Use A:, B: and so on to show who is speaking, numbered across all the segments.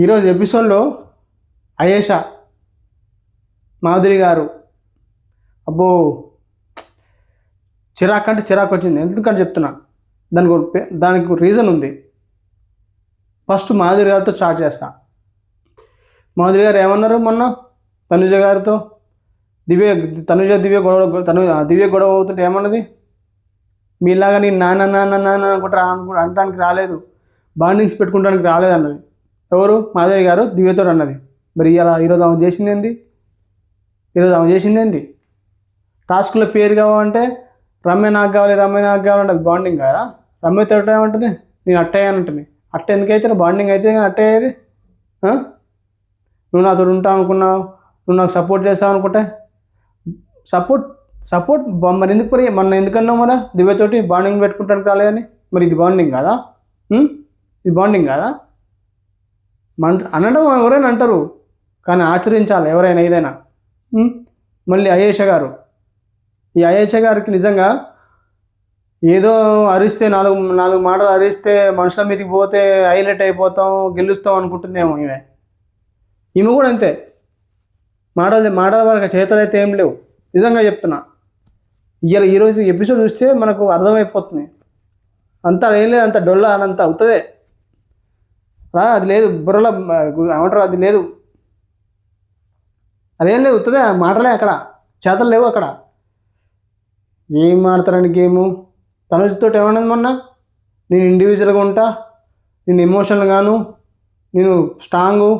A: ఈరోజు ఎపిసోడ్లో అయేషా మాధురి గారు అబ్బో చిరాకు అంటే చిరాకు వచ్చింది. ఎందుకంటే చెప్తున్నా, దానికి రీజన్ ఉంది. ఫస్ట్ మాధురి గారితో స్టార్ట్ చేస్తా. మాధురి గారు ఏమన్నారు మొన్న తనుజ గారితో? దివ్య గొడవ అవుతుంటే ఏమన్నది? మీలాగా నేను నాన్న నాన్న నాన్న అనుకుంటా అనడానికి రాలేదు, బాండింగ్స్ పెట్టుకోవడానికి రాలేదు అన్నది. ఎవరు? మాధవి గారు దివ్యతో అన్నది. మరి ఈరోజు ఆమె చేసింది ఏంది? టాస్క్లో పేరు కావాలంటే రమ్య నాకు కావాలంటే అది బాండింగ్ కదా. రమ్యతో ఏమంటుంది? నేను అట్టయ్యానంటుంది. అట్ట ఎందుకైతే బాండింగ్ అయితే అట్టయ్యేది? నువ్వు నాతో ఉంటావు అనుకున్నావు, నువ్వు నాకు సపోర్ట్ చేస్తావు అనుకుంటే సపోర్ట్ మరి ఎందుకు మొన్న ఎందుకన్నావు మరి దివ్యతోటి బాండింగ్ పెట్టుకుంటానికి రాలేదని? మరి ఇది బాండింగ్ కాదా? ఇది బాండింగ్ కాదా? అనడం ఎవరైనా అంటారు, కానీ ఆచరించాలి ఎవరైనా ఏదైనా. మళ్ళీ అయేష గారు, ఈ అయేష గారికి నిజంగా ఏదో అరిస్తే నాలుగు మాటలు అరిస్తే మనుషుల మీదకి పోతే హైలైట్ అయిపోతాం, గెలుస్తాం అనుకుంటుందేమో. ఈమె కూడా అంతే. మాటల వరకు చేతలు అయితే ఏం లేవు. నిజంగా చెప్తున్నా, ఈరోజు ఎపిసోడ్ చూస్తే మనకు అర్థమైపోతుంది. అంతా ఏం లేదు, అంత డొల్ల అనంత అవుతుందే. అది లేదు బుర్రలో ఏమంటారు, అది లేదు, అదేం లేదు, అవుతుందే. మాటలే అక్కడ, చేతలు లేవు అక్కడ. ఏం ఆడతారని గేము? తనుజతో ఏమన్నది మొన్న? నేను ఇండివిజువల్గా ఉంటా, నేను ఎమోషనల్ గాను, నేను స్ట్రాంగు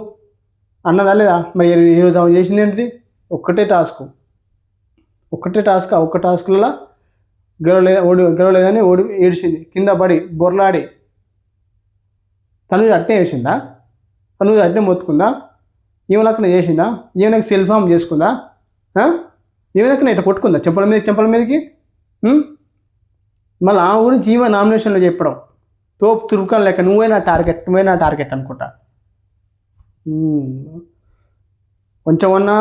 A: అన్నదా లేదా? మరి ఈరోజు ఆమె చేసింది ఏంటిది? ఒక్క టాస్క్లలో గెలవలేదని ఏడిచింది, కింద పడి బొర్లాడి. తనుజ అట్నే ఏడ్చిందా? తనుజ అట్నే మొత్తుకుందా? ఈమెలక్కన చేసిందా? ఈమెనకు సెల్ఫ్ హార్మ్ చేసుకుందా? ఈమెనక్కన ఇట్లా కొట్టుకుందా చెంపల మీదకి? మళ్ళీ ఆ గురించి ఈమె నామినేషన్లో చెప్పడం తోపు తురుకాలు లేక నువ్వే నా టార్గెట్ అనుకుంటా. కొంచెమన్నా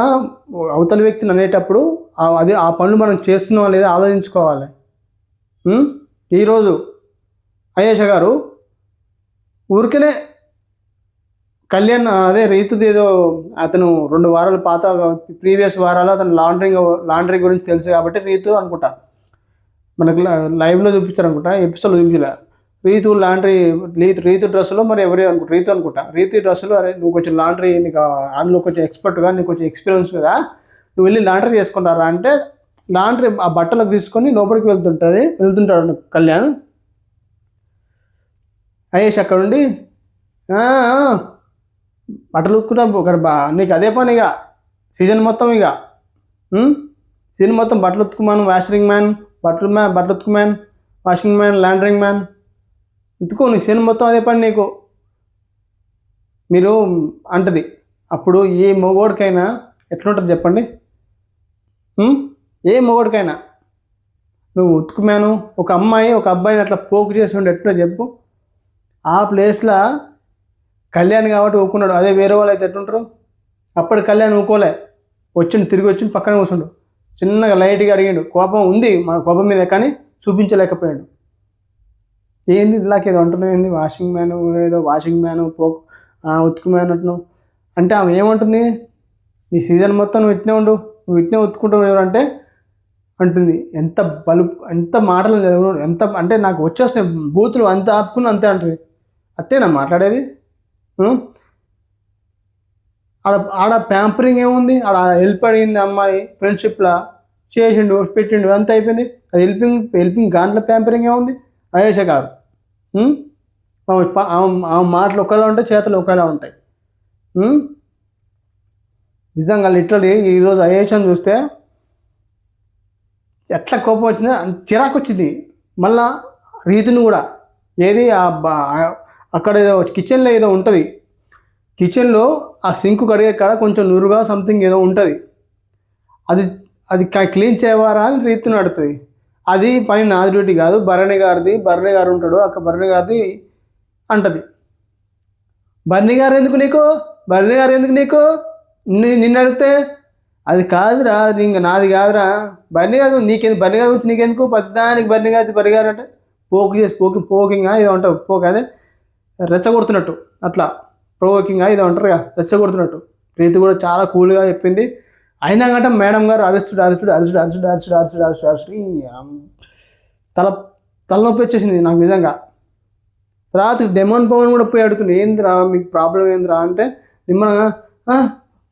A: అవతల వ్యక్తిని అనేటప్పుడు ఆ పనులు మనం చేస్తున్నాం లేదా ఆలోచించుకోవాలి. ఈరోజు అయేష గారు ఊరికనే కళ్యాణ్ రీతుది ఏదో అతను 2 వారాలు పాత ప్రీవియస్ వారాలు అతను లాండ్రీ గురించి తెలుసు కాబట్టి రీతు అనుకుంటా మనకు లైవ్లో చూపిస్తారు అనుకుంటా, ఎపిసోడ్లో చూపించలే. రీతు డ్రెస్సులో మరి రీతు అనుకుంటా. రీతు డ్రెస్సులో అరే నువ్వు కొంచెం లాండ్రీ నీకు అందులో కొంచెం ఎక్స్పర్ట్గా, నీకు కొంచెం ఎక్స్పీరియన్స్ కదా, నువ్వు వెళ్ళి లాండ్రీ చేసుకుంటారా అంటే లాండ్రీ ఆ బట్టలకు తీసుకొని లోపలికి వెళ్తుంటాడు కళ్యాణ్. అయేష్ అక్కడ ఉండి బట్టలు ఉతుకుంటా నీకు అదే పని ఇక సీజన్ మొత్తం బట్టలు ఉతుకుమాను, వాషింగ్ మ్యాన్, బట్టలు ఉతుకు man, washing man, laundering man ఉతుకో, నీ సీజన్ మొత్తం అదే పని నీకు. మీరు అంటది. అప్పుడు ఏ మగోడికైనా ఎట్లుంటుంది చెప్పండి? ఏ మగోడికైనా నువ్వు ఉతుకుమాను, ఒక అమ్మాయి ఒక అబ్బాయిని అట్లా పోకు చేసి ఉండే ఎట్లా చెప్పు? ఆ ప్లేస్లో కళ్యాణ్ కాబట్టి ఊకున్నాడు. అదే వేరే వాళ్ళు అయితే ఎట్లుంటారు? అప్పటి కళ్యాణ్ ఊకోలే, తిరిగి వచ్చిండు, పక్కన కూర్చుండు, చిన్నగా లైట్గా అడిగాడు. కోపం ఉంది మన కోపం మీద, కానీ చూపించలేకపోయాడు. ఏంది ఇలాకేదో అంటున్నావు, ఏంది వాషింగ్ మ్యాను ఉతుకు మ్యాన్ అంటున్నావు అంటే ఆమె ఏమంటుంది? నీ సీజన్ మొత్తం నువ్వు ఇట్నే ఉతుకుంటావు ఎవరంటే అంటుంది. ఎంత మాటలు ఎంత అంటే నాకు వచ్చేస్తాయి బూతులు, అంత ఆపుకుని అంతే అంటుంది. అట్టేనా మాట్లాడేది? ఆడ ప్యాంపరింగ్ ఏముంది? ఆడ హెల్ప్ అడిగింది అమ్మాయి, ఫ్రెండ్షిప్లా చేసిండు, పెట్టిండు, అంత అయిపోయింది. అది హెల్పింగ్ దాంట్లో ప్యాంపరింగ్ ఏముంది? అయేష గారు ఆమె మాటలు ఒకలా ఉంటాయి, చేతులు ఒకలా ఉంటాయి. నిజంగా లిటరలీ ఈరోజు అయేషని చూస్తే ఎట్లా కోపం వచ్చిందో, చిరాకు వచ్చింది. మళ్ళా రీతిని కూడా ఏది అక్కడ ఏదో కిచెన్లో ఏదో ఉంటుంది, కిచెన్లో ఆ సింకు కడిగే కాడ కొంచెం నురుగా సంథింగ్ ఏదో ఉంటుంది, అది క్లీన్ చేయవారా అని రీతిని అడుగుతుంది. అది పని నాది డ్యూటీ కాదు, భరణి గారు ఉంటాడు అక్క, భరణి గారిది అంటది. భరణి గారు ఎందుకు నీకు నిన్ను అడిగితే అది కాదురా, ఇంకా నాది కాదురా, భరణి గారు నీకెందుకు, భరణి గారు గురించి నీకెందుకు, ప్రతిదానికి భరణి గారు అంటే పోకింగ్ ఏదో ఉంటావు, అదే రెచ్చగొడుతున్నట్టు అట్లా ప్రొవోకింగ్గా ఇది అంటారుగా రెచ్చగొడుతున్నట్టు. ప్రీతి కూడా చాలా కూల్గా చెప్పింది. అయినా కంటే మేడం గారు అరుచుడు తల తలనొప్పి వచ్చేసింది నాకు నిజంగా. తర్వాత డెమోన్ పవన్ కూడా పోయి అడుగుతుంది, ఏందిరా మీకు ప్రాబ్లం ఏందిరా అంటే, నిమ్మగా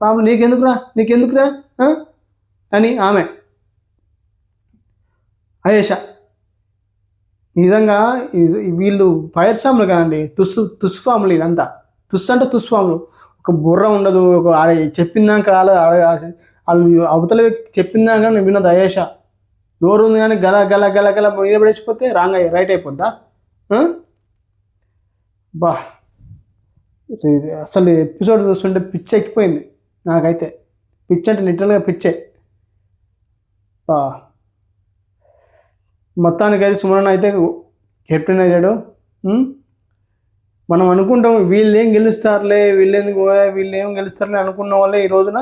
A: ప్రాబ్లం నీకెందుకురా అని ఆమె అయేష. నిజంగా వీళ్ళు ఫైర్ స్టామ్లు కాదండి, తుస్సు ఫామ్లు వీళ్ళంతా. అంటే తుస్సు ఫామ్లు. ఒక బుర్ర ఉండదు, ఒక చెప్పిందాక వాళ్ళు అవతల వ్యక్తి చెప్పిందాక నేను విన్నది అయేష. నోరు ఉంది కానీ గల గల గల గల మీద పడేసిపోతే రైట్ అయిపోద్దా? బా అసలు ఎపిసోడ్ చూస్తుంటే పిచ్చి ఎక్కిపోయింది నాకైతే. పిచ్చి అంటే లిటరల్గా పిచ్చే. మొత్తానికైతే సుమన్ అయితే కెప్టెన్ అయ్యాడు. మనం అనుకుంటాం వీళ్ళు ఏం గెలుస్తారులే, వీళ్ళు ఏం గెలుస్తారులే అనుకున్న వాళ్ళే ఈ రోజున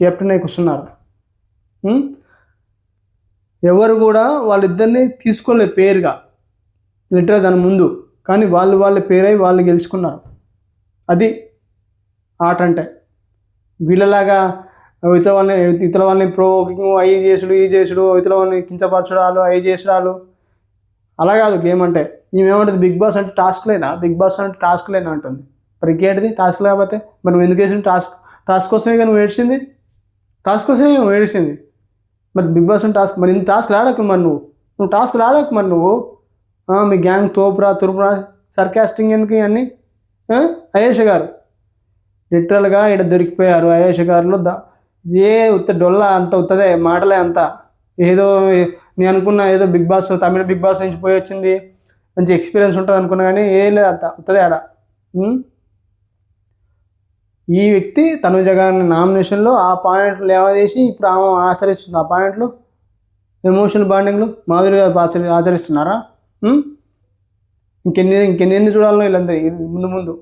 A: కెప్టెన్ అయి కూర్చున్నారు. ఎవరు కూడా వాళ్ళిద్దరిని తీసుకోలేదు పేరుగా, లిటరల్ దాని ముందు. కానీ వాళ్ళ పేరై వాళ్ళు గెలుచుకున్నారు. అది ఆట అంటే. వీళ్ళలాగా ఇతర వాళ్ళని ప్రోకింగ్ అవి చేసుడు ఈ చేసుడు, ఇతర వాళ్ళని కించపరచడాలు అవి చేసడాలు అలా కాదు గేమ్ అంటే. ఏమంటుంది, బిగ్ బాస్ అంటే టాస్క్లేనా అంటుంది. మరి ఇంకేంటిది టాస్క్ లేకపోతే మనం ఎందుకు వేసింది? టాస్క్ కోసమే కానీ నువ్వు ఏడ్చింది, మరి బిగ్ బాస్ అంటే టాస్క్. మరి ఇంత టాస్క్లు ఆడకు మరి నువ్వు టాస్క్లు ఆడకు మరి నువ్వు. మీ గ్యాంగ్ తురుపురా సర్కాస్టింగ్ ఎందుకు ఇవన్నీ? అయేష గారు లిటరల్గా ఇక్కడ దొరికిపోయారు. అయేష గారులో ఉత్త డొల్ల అంత ఉత్తదే, మాటలే అంతా. ఏదో నేను అనుకున్నా ఏదో బిగ్ బాస్, తమిళ బిగ్ బాస్ నుంచి పోయి వచ్చింది, మంచి ఎక్స్పీరియన్స్ ఉంటుంది అనుకున్నా, కానీ ఏం లేదు అంత ఉత్తదే ఆడ. ఈ వ్యక్తి తనుజ గారిని నామినేషన్లో ఆ పాయింట్లు లేవదీసి ఇప్పుడు ఆమె ఆచరిస్తుంది. ఆ పాయింట్లు ఎమోషనల్ బాండింగ్లు మాధురి గారు ఆచరిస్తున్నారా? ఇంకెన్ని చూడాలనో వీళ్ళంతా ముందు.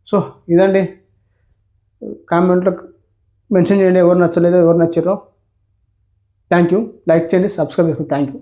A: సో ఇదండి, కామెంట్లో మెన్షన్ చేయండి ఎవరు నచ్చలేదో ఎవరు నచ్చారో. Thank you. లైక్ చేయండి, సబ్స్క్రైబ్ చేసుకోండి. Thank you.